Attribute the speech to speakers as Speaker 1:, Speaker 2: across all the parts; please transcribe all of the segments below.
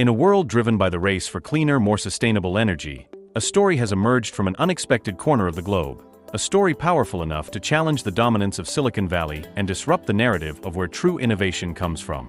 Speaker 1: In a world driven by the race for cleaner, more sustainable energy, a story has emerged from an unexpected corner of the globe. A story powerful enough to challenge the dominance of Silicon Valley and disrupt the narrative of where true innovation comes from.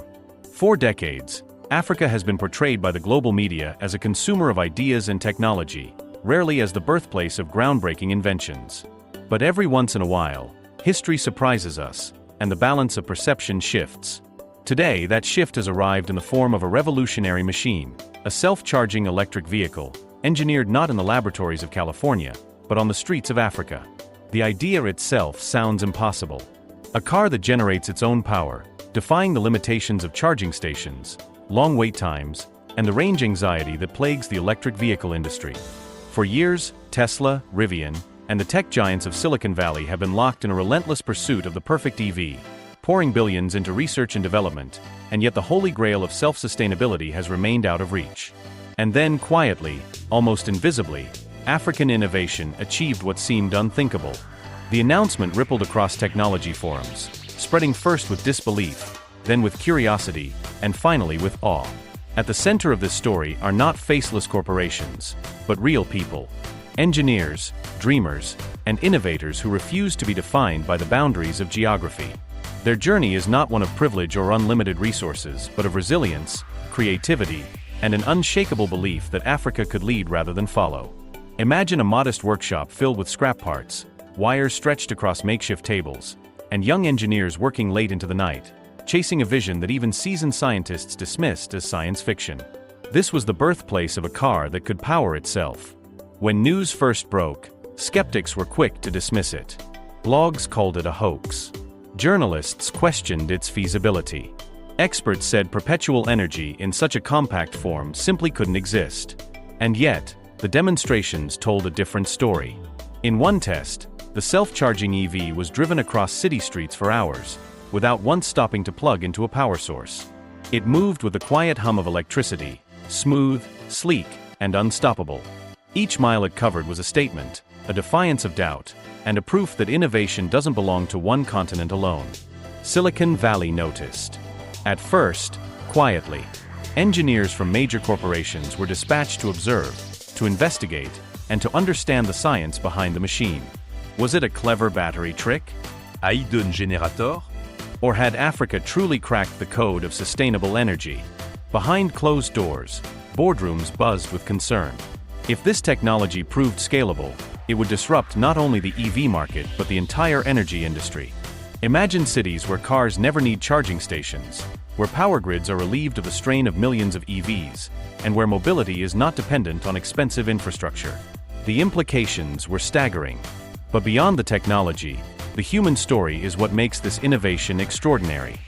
Speaker 1: For decades, Africa has been portrayed by the global media as a consumer of ideas and technology, rarely as the birthplace of groundbreaking inventions. But every once in a while, history surprises us, and the balance of perception shifts. Today, that shift has arrived in the form of a revolutionary machine, a self-charging electric vehicle, engineered not in the laboratories of California, but on the streets of Africa. The idea itself sounds impossible. A car that generates its own power, defying the limitations of charging stations, long wait times, and the range anxiety that plagues the electric vehicle industry. For years, Tesla, Rivian, and the tech giants of Silicon Valley have been locked in a relentless pursuit of the perfect EV, pouring billions into research and development, and yet the holy grail of self-sustainability has remained out of reach. And then, quietly, almost invisibly, African innovation achieved what seemed unthinkable. The announcement rippled across technology forums, spreading first with disbelief, then with curiosity, and finally with awe. At the center of this story are not faceless corporations, but real people. Engineers, dreamers, and innovators who refuse to be defined by the boundaries of geography. Their journey is not one of privilege or unlimited resources, but of resilience, creativity, and an unshakable belief that Africa could lead rather than follow. Imagine a modest workshop filled with scrap parts, wires stretched across makeshift tables, and young engineers working late into the night, chasing a vision that even seasoned scientists dismissed as science fiction. This was the birthplace of a car that could power itself. When news first broke, skeptics were quick to dismiss it. Blogs called it a hoax. Journalists questioned its feasibility. Experts said perpetual energy in such a compact form simply couldn't exist. And yet, the demonstrations told a different story. In one test, the self-charging EV was driven across city streets for hours, without once stopping to plug into a power source. It moved with the quiet hum of electricity, smooth, sleek, and unstoppable. Each mile it covered was a statement, a defiance of doubt, and a proof that innovation doesn't belong to one continent alone. Silicon Valley noticed. At first, quietly, engineers from major corporations were dispatched to observe, to investigate, and to understand the science behind the machine. Was it a clever battery trick?
Speaker 2: Hidden generator?
Speaker 1: Or had Africa truly cracked the code of sustainable energy? Behind closed doors, boardrooms buzzed with concern. If this technology proved scalable, it would disrupt not only the EV market but the entire energy industry. Imagine cities where cars never need charging stations, where power grids are relieved of the strain of millions of EVs, and where mobility is not dependent on expensive infrastructure. The implications were staggering. But beyond the technology, the human story is what makes this innovation extraordinary.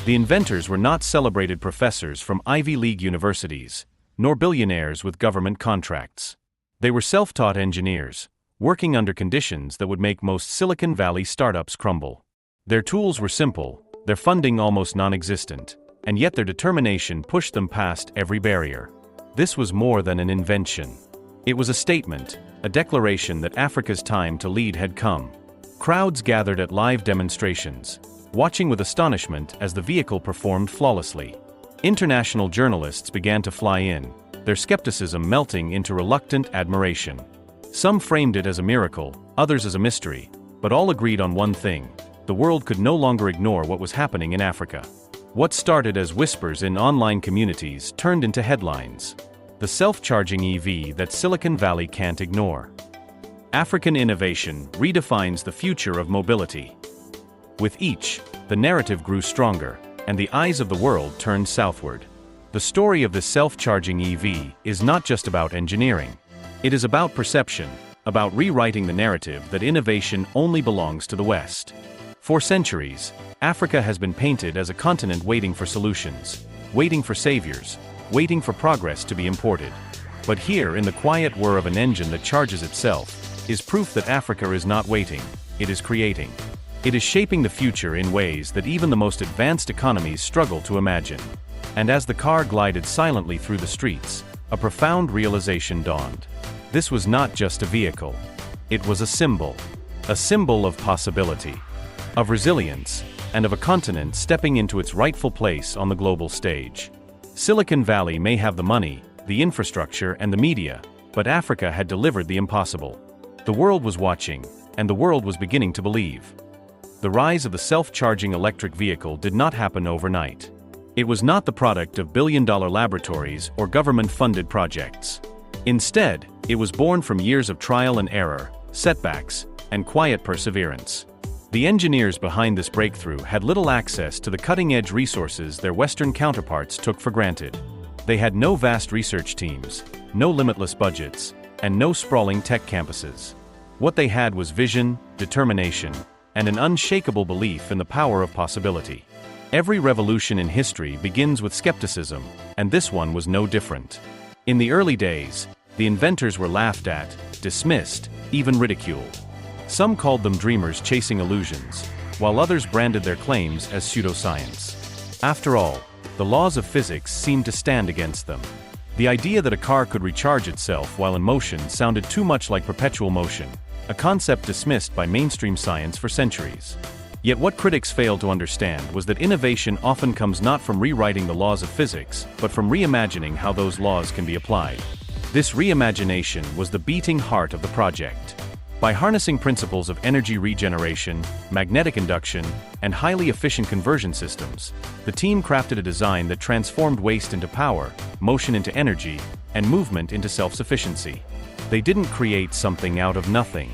Speaker 1: The inventors were not celebrated professors from Ivy League universities, nor billionaires with government contracts. They were self-taught engineers, working under conditions that would make most Silicon Valley startups crumble. Their tools were simple, their funding almost non-existent, and yet their determination pushed them past every barrier. This was more than an invention. It was a statement, a declaration that Africa's time to lead had come. Crowds gathered at live demonstrations, watching with astonishment as the vehicle performed flawlessly. International journalists began to fly in, their skepticism melting into reluctant admiration. Some framed it as a miracle, others as a mystery, but all agreed on one thing: the world could no longer ignore what was happening in Africa. What started as whispers in online communities turned into headlines. The self-charging EV that Silicon Valley can't ignore. African innovation redefines the future of mobility. With each, the narrative grew stronger, and the eyes of the world turned southward. The story of the self-charging EV is not just about engineering. It is about perception, about rewriting the narrative that innovation only belongs to the West. For centuries, Africa has been painted as a continent waiting for solutions, waiting for saviors, waiting for progress to be imported. But here, in the quiet whir of an engine that charges itself, is proof that Africa is not waiting, it is creating. It is shaping the future in ways that even the most advanced economies struggle to imagine. And as the car glided silently through the streets, a profound realization dawned. This was not just a vehicle. It was a symbol of possibility, of resilience, and of a continent stepping into its rightful place on the global stage. Silicon Valley may have the money, the infrastructure, and the media, but Africa had delivered the impossible. The world was watching, and the world was beginning to believe. The rise of the self-charging electric vehicle did not happen overnight. It was not the product of billion-dollar laboratories or government-funded projects. Instead, it was born from years of trial and error, setbacks, and quiet perseverance. The engineers behind this breakthrough had little access to the cutting-edge resources their Western counterparts took for granted. They had no vast research teams, no limitless budgets, and no sprawling tech campuses. What they had was vision, determination, and an unshakable belief in the power of possibility. Every revolution in history begins with skepticism, and this one was no different. In the early days, the inventors were laughed at, dismissed, even ridiculed. Some called them dreamers chasing illusions, while others branded their claims as pseudoscience. After all, the laws of physics seemed to stand against them. The idea that a car could recharge itself while in motion sounded too much like perpetual motion, a concept dismissed by mainstream science for centuries. Yet what critics failed to understand was that innovation often comes not from rewriting the laws of physics, but from reimagining how those laws can be applied. This reimagination was the beating heart of the project. By harnessing principles of energy regeneration, magnetic induction, and highly efficient conversion systems, the team crafted a design that transformed waste into power, motion into energy, and movement into self-sufficiency. They didn't create something out of nothing.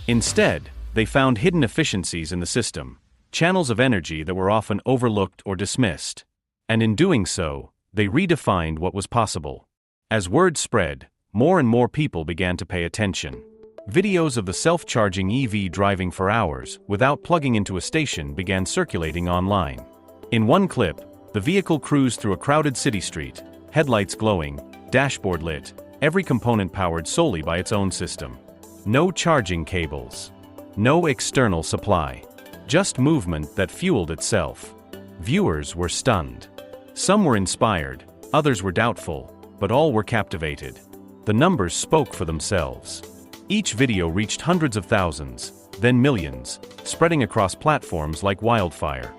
Speaker 1: Instead, they found hidden efficiencies in the system, channels of energy that were often overlooked or dismissed. And in doing so, they redefined what was possible. As word spread, more and more people began to pay attention. Videos of the self-charging EV driving for hours without plugging into a station began circulating online. In one clip, the vehicle cruised through a crowded city street, headlights glowing, dashboard lit, every component powered solely by its own system. No charging cables. No external supply. Just movement that fueled itself. Viewers were stunned. Some were inspired, others were doubtful, but all were captivated. The numbers spoke for themselves. Each video reached hundreds of thousands, then millions, spreading across platforms like wildfire.